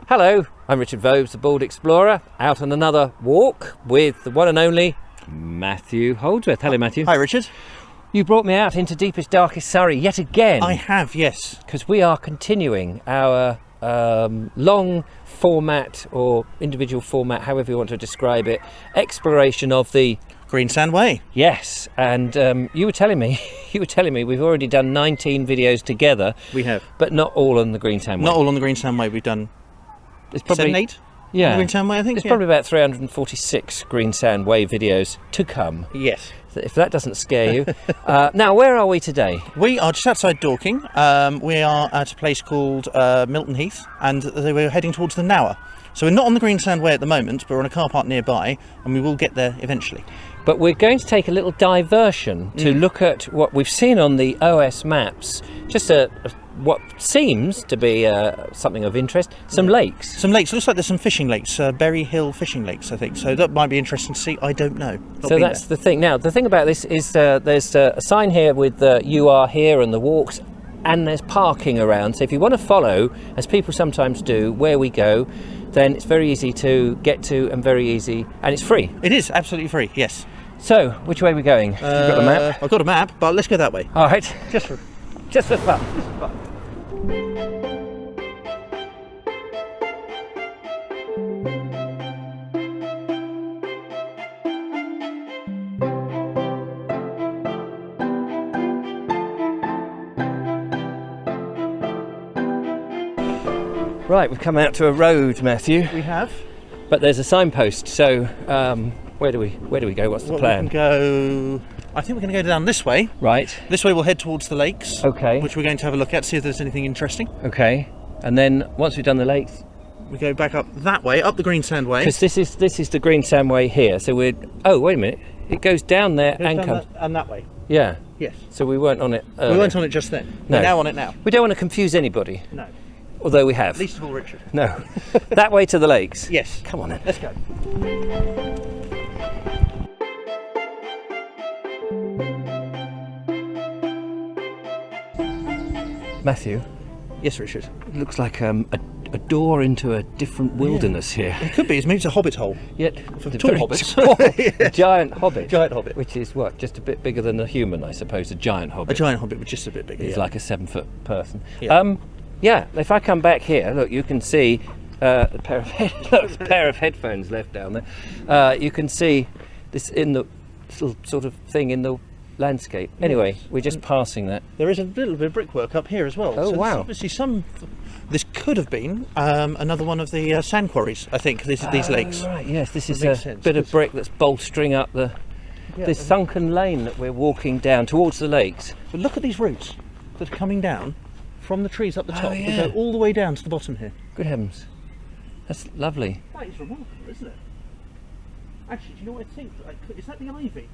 Hello, I'm Richard Vobes, the Bald Explorer, out on another walk with the one and only Matthew Holdsworth. Hello, Matthew. Hi, Richard. You brought me out into deepest, darkest Surrey yet again. I have, yes. Because we are continuing our long format or individual format, however you want to describe it, exploration of the Greensand Way. Yes, and you were telling me we've already done 19 videos together. We have. But not all on the Greensand Way. Not all on the Greensand Way. We've done It's probably 7, 8 yeah. on the Greensand Way, I think. There's probably about 346 Greensand Way videos to come. Yes. If that doesn't scare you. Now, where are we today? We are just outside Dorking. We are at a place called Milton Heath, and we're heading towards the Nower. So we're not on the Greensand Way at the moment, but we're on a car park nearby, and we will get there eventually. But we're going to take a little diversion to look at what we've seen on the OS maps, just what seems to be something of interest, some lakes. Some lakes. Looks like there's some fishing lakes, Berry Hill fishing lakes, I think. So that might be interesting to see. I don't know. So that's the thing. Now, the thing about this is there's a sign here with you are here and the walks, and there's parking around. So if you want to follow, as people sometimes do, where we go, then it's very easy to get to and very easy, and it's free. It is absolutely free, yes. So, which way are we going? You've got a map? I've got a map, but let's go that way. All right. Just for fun. Just for fun. Right, we've come out to a road, Matthew. We have. But there's a signpost, so where do we go? What's the plan? We can go. I think we're going to go down this way. Right. This way we'll head towards the lakes. Okay. Which we're going to have a look at, see if there's anything interesting. Okay. And then once we've done the lakes, we go back up that way, up the Greensand Way. Because this is the Greensand Way here. So we're. Oh, wait a minute. It goes down there and comes. And that way. Yeah. Yes. So we weren't on it earlier. We weren't on it just then. No. We're now on it now. We don't want to confuse anybody. No. Although we have. Least of all Richard. No. That way to the lakes. Yes. Come on then. Let's go. Matthew. Yes, Richard. It looks like a door into a different wilderness here. It could be. Maybe it's a hobbit hole. Yet For the tall very hobbits. tall, a giant hobbit. Giant hobbit. Which is what? Just a bit bigger than a human, I suppose. A giant hobbit. A giant hobbit, but just a bit bigger. He's like a 7-foot person. Yeah. Yeah. If I come back here, look, you can see a pair of headphones left down there. You can see this in the little sort of thing in the landscape. Anyway, we're just passing that. There is a little bit of brickwork up here as well. Oh, so wow. Obviously this could have been another one of the sand quarries, I think, these lakes. Right, yes, this is makes a sense, bit of brick that's bolstering up this sunken lane that we're walking down towards the lakes. But look at these roots that are coming down from the trees up the top. Oh, yeah. They go all the way down to the bottom here. Good heavens. That's lovely. That is remarkable, isn't it? Actually, do you know what I think? Is that the ivy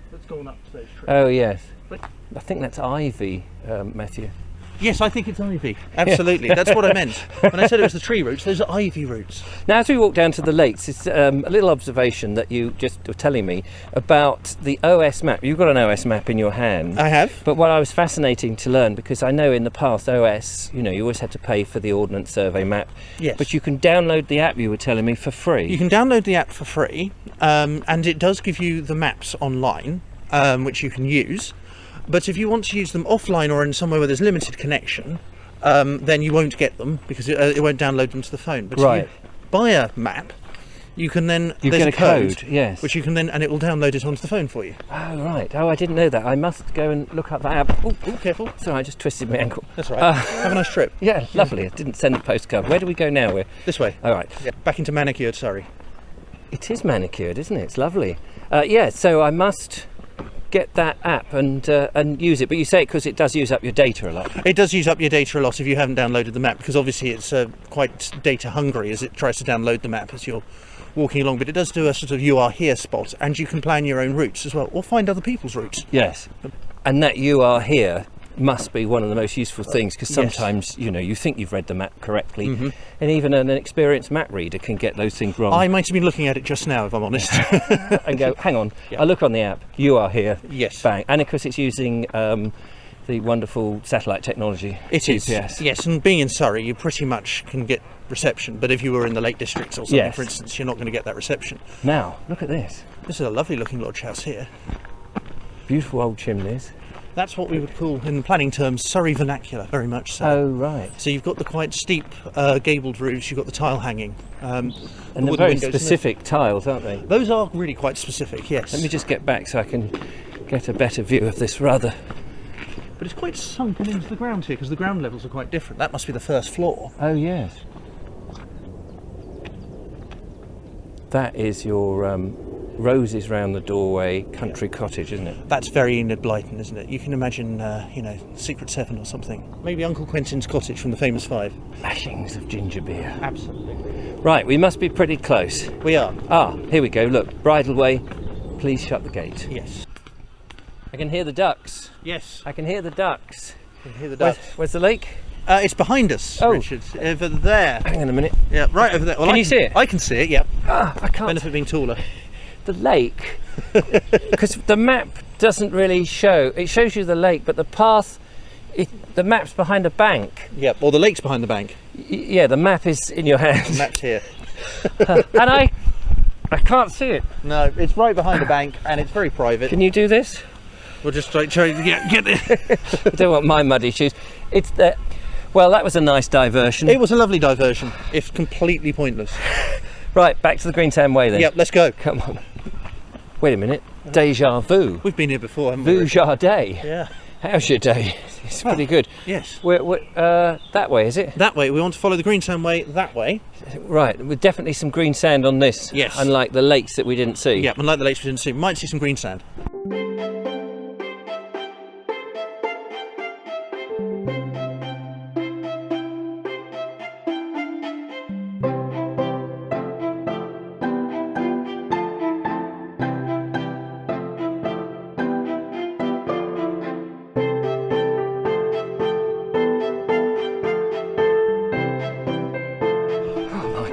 that's gone up to those trees? Oh, yes. But I think that's ivy, Matthew. yes, I think it's ivy. Absolutely. That's what I meant. When I said it was the tree roots, those are ivy roots. Now, as we walk down to the lakes, it's a little observation that you just were telling me about the OS map. You've got an OS map in your hand. I have. But what I was fascinating to learn, because I know in the past OS, you always had to pay for the Ordnance Survey map. Yes. But you can download the app, you were telling me, for free. You can download the app for free, and it does give you the maps online, which you can use. But if you want to use them offline or in somewhere where there's limited connection, then you won't get them because it won't download them to the phone. But right. if you buy a map, you can then You there's get a code, yes. which you can then, and it will download it onto the phone for you. Oh, right. Oh, I didn't know that. I must go and look up that app. Oh, careful! Sorry, I just twisted my ankle. That's all right. Have a nice trip. Yeah, lovely. I didn't send a postcard. Where do we go now? This way. All right. Yeah, back into manicured Surrey. It is manicured, isn't it? It's lovely. Yeah, so I must get that app and use it. But you say it because it does use up your data a lot. It does use up your data a lot if you haven't downloaded the map, because obviously it's quite data hungry as it tries to download the map as you're walking along. But it does do a sort of you are here spot, and you can plan your own routes as well, or find other people's routes. Yes. And that you are here must be one of the most useful things, because Yes. sometimes you think you've read the map correctly, and even an experienced map reader can get those things wrong. I might have been looking at it just now, if I'm honest. And go, hang on, Yeah. I look on the app, you are here, Yes. bang. And of course it's using the wonderful satellite technology. It is, GPS. yes, and being in Surrey, you pretty much can get reception, but if you were in the Lake Districts or something, Yes. for instance, you're not going to get that reception. Now, look at this. This is a lovely looking lodge house here. Beautiful old chimneys. That's what we would call, in planning terms, Surrey vernacular, very much so. Oh, right. So you've got the quite steep gabled roofs, you've got the tile hanging. And they're wooden very windows, specific tiles, aren't they? Those are really quite specific, yes. Let me just get back so I can get a better view of this rather. But it's quite sunken into the ground here because the ground levels are quite different. That must be the first floor. Oh, yes. That is your roses round the doorway country cottage, isn't it? That's very Enid Blyton, isn't it? You can imagine, Secret Seven or something. Maybe Uncle Quentin's cottage from the famous Five. Lashings of ginger beer. Absolutely. Right, we must be pretty close. We are. Ah, here we go. Look, bridle way. Please shut the gate. Yes. I can hear the ducks. Yes. I can hear the ducks. You can hear the ducks. Where's the lake? It's behind us, Oh. Richard. Over there. Hang on a minute. Yeah, right over there. Well, Can you see it? I can see it, yeah. Ah, I can't. Benefit being taller. The lake, because the map doesn't really show. It shows you the lake, but the path, the map's behind a bank. Yeah, well, the lake's behind the bank. Yeah, the map is in your The hand, map's here. and I can't see it. No, it's right behind the bank, and it's very private. Can you do this? We'll just try to get there. I don't want my muddy shoes. It's the. Well, that was a nice diversion. It was a lovely diversion, if completely pointless. Right, back to the Greensand Way then. Yep, let's go. Come on. Wait a minute. Deja vu. We've been here before, haven't we? Vu Jardin. Yeah. How's your day? It's pretty good. Yes. That way, is it? That way. We want to follow the Greensand Way that way. Right, with definitely some green sand on this. Yes. Unlike the lakes that we didn't see. Yeah, and like the lakes we didn't see, we might see some green sand.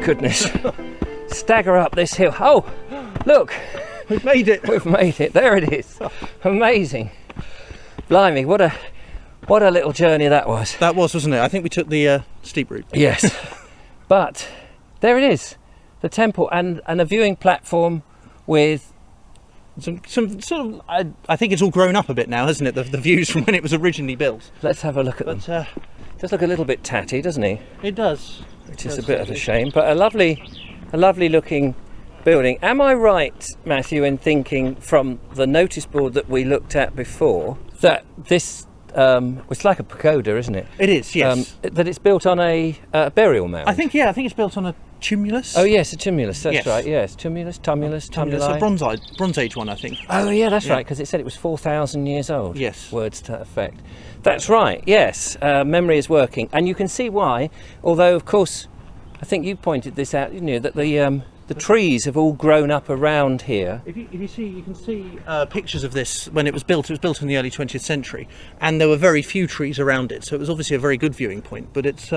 Goodness. Stagger up this hill. Oh, look, We've made it. we've made it. There it is. Amazing. Blimey, what a little journey that was. That was, wasn't it? I think we took the steep route. Yes. But there it is. The temple and a viewing platform with Some sort of. I think it's all grown up a bit now, hasn't it? The views from when it was originally built. let's have a look at them. But Does look a little bit tatty, doesn't he? it does. Which is a bit of a shame, but a lovely looking building. Am I right, Matthew, in thinking from the notice board that we looked at before that this it's like a pagoda, isn't it? It is, yes. That it's built on a burial mound. I think it's built on a tumulus. Oh yes, a tumulus. That's Yes. right. Yes, tumulus, tumuli. It's a Bronze Age one, I think. Oh yeah, that's Yeah. right, because it said it was 4,000 years old. Yes. Words to that effect. That's right, yes. Memory is working. And you can see why, although of course, I think you pointed this out, didn't you, that the trees have all grown up around here. If you see, you can see pictures of this when it was built. It was built in the early 20th century, and there were very few trees around it, so it was obviously a very good viewing point. But it's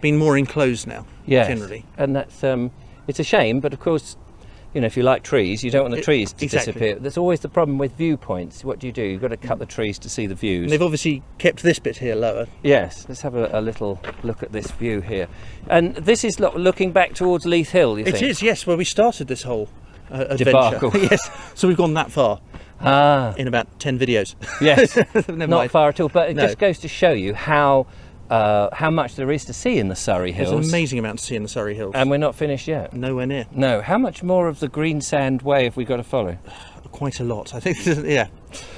been more enclosed now, Yes. generally. And that's, it's a shame, but of course, you know, if you like trees, you don't want the trees to Exactly. disappear. There's always the problem with viewpoints. What do? You've got to cut the trees to see the views. And they've obviously kept this bit here lower. Yes, let's have a little look at this view here. And this is looking back towards Leith Hill, you think? It is, yes, where we started this whole adventure. Debacle. Yes, so we've gone that far Ah, in about 10 videos. yes. Never Not mind. far at all, but it No. just goes to show you how much there is to see in the Surrey There's Hills. an amazing amount to see in the Surrey Hills. And we're not finished yet. Nowhere near. No, how much more of the Greensand Way have we got to follow? Quite a lot, I think. Yeah,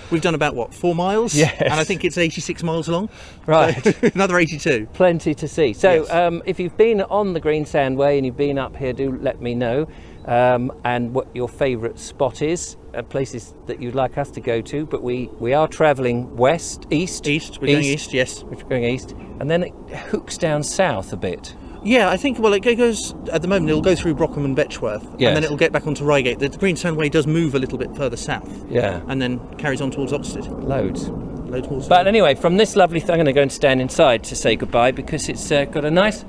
we've done about what, 4 miles? Yes. And I think it's 86 miles long. Right. So, another 82. Plenty to see. So Yes. if you've been on the Greensand Way and you've been up here, do let me know. And what your favourite spot is, places that you'd like us to go to. But we are travelling east. We're going east, yes. We're going east, and then it hooks down south a bit. Yeah, I think, well, it goes, at the moment, it'll go through Brockham and Betchworth, Yes. and then it'll get back onto Reigate. The Greensand Way does move a little bit further south, Yeah, and then carries on towards Oxted. loads. Loads more. But anyway, from this lovely thing, I'm going to go and stand inside to say goodbye because it's got a nice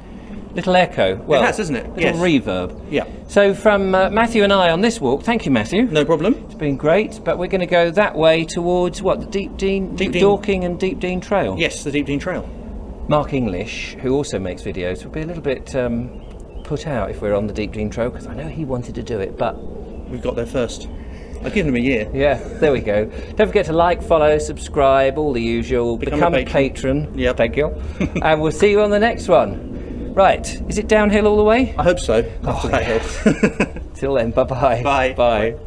little echo. Well, it has, isn't it? Little Yes. reverb. Yeah. So from Matthew and I on this walk, thank you, Matthew. No problem. It's been great, but we're going to go that way towards what, the Deep Dean Dorking and Deep Dean Trail. Yes, the Deep Dean Trail. Mark English, who also makes videos, will be a little bit put out if we're on the Deep Dean Trail, because I know he wanted to do it, but We've got there first. I've given him a year. yeah, there we go. Don't forget to like, follow, subscribe, all the usual. Become a patron. Yep. Thank you. And we'll see you on the next one. Right, is it downhill all the way? I hope so. After that yeah. hill. Till then, bye-bye. Bye. Bye.